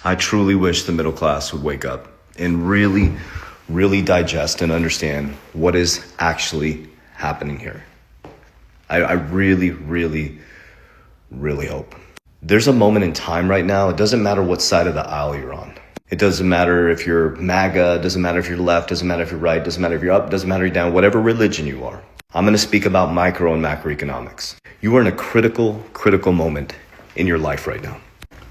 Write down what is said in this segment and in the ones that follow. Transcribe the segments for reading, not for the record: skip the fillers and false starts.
I truly wish the middle class would wake up and really digest and understand what is actually happening here. I really hope. There's a moment in time right now. It doesn't matter what side of the aisle you're on. It doesn't matter if you're MAGA, it doesn't matter if you're left, doesn't matter if you're right, doesn't matter if you're up, doesn't matter if you're down, whatever religion you are. I'm going to speak about micro and macroeconomics. You are in a critical moment in your life right now.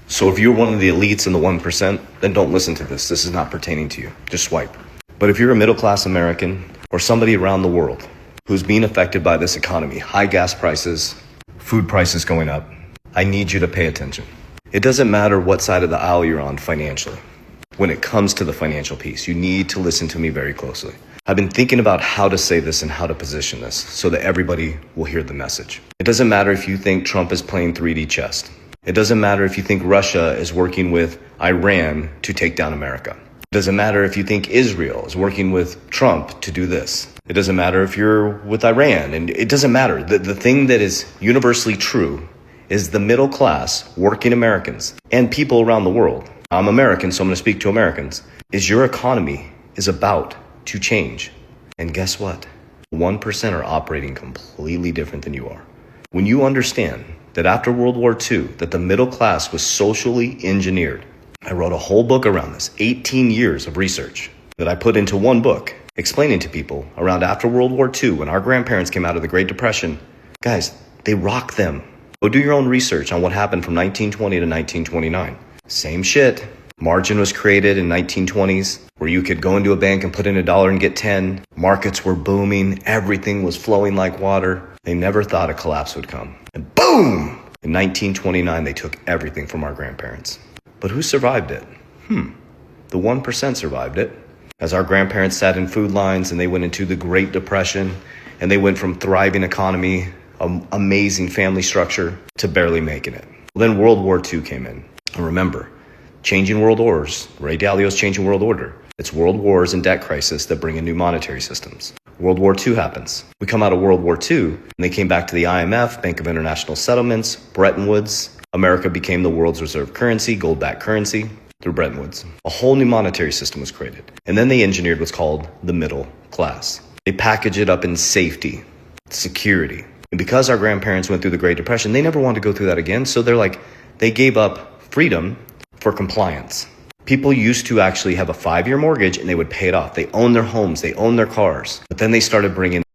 So if you're one of the elites in the 1%, then don't listen to this. This is not pertaining to you. Just swipe. But if you're a middle-class American or somebody around the world who's being affected by this economy, high gas prices, food prices going up, I need you to pay attention. It doesn't matter what side of the aisle you're on financially. When it comes to the financial piece, you need to listen to me very closely. I've been thinking about how to say this and how to position this so that everybody will hear the message. It doesn't matter if you think Trump is playing 3D chess. It doesn't matter if you think Russia is working with Iran to take down America. It doesn't matter if you think Israel is working with Trump to do this. It doesn't matter if you're with Iran, and it doesn't matter. The thing that is universally true is the middle class, working Americans, and people around the world. I'm American, so I'm going to speak to Americans. Is your economy is about to change. And guess what? 1% are operating completely different than you are. When you understand that after World War II, that the middle class was socially engineered. I wrote a whole book around this, 18 years of research that I put into one book, explaining to people around after World War II, when our grandparents came out of the Great Depression. Guys, they rocked them. Go do your own research on what happened from 1920 to 1929. Same shit. Margin was created in 1920s where you could go into a bank and put in $1 and get 10. Markets were booming. Everything was flowing like water. They never thought a collapse would come. And boom! In 1929, they took everything from our grandparents. But who survived it? The 1% survived it. As our grandparents sat in food lines and they went into the Great Depression and they went from thriving economy, amazing family structure, to barely making it. Then World War II came in. And remember, changing world orders. Ray Dalio's changing world order. It's world wars and debt crisis that bring in new monetary systems. World War II happens. We come out of World War II, and they came back to the IMF, Bank of International Settlements, Bretton Woods. America became the world's reserve currency, gold-backed currency, through Bretton Woods. A whole new monetary system was created. And then they engineered what's called the middle class. They package it up in safety, security. And because our grandparents went through the Great Depression, they never wanted to go through that again. So they gave up freedom for compliance. People used to actually have a 5-year mortgage and they would pay it off. They own their homes, they own their cars. But then they started bringing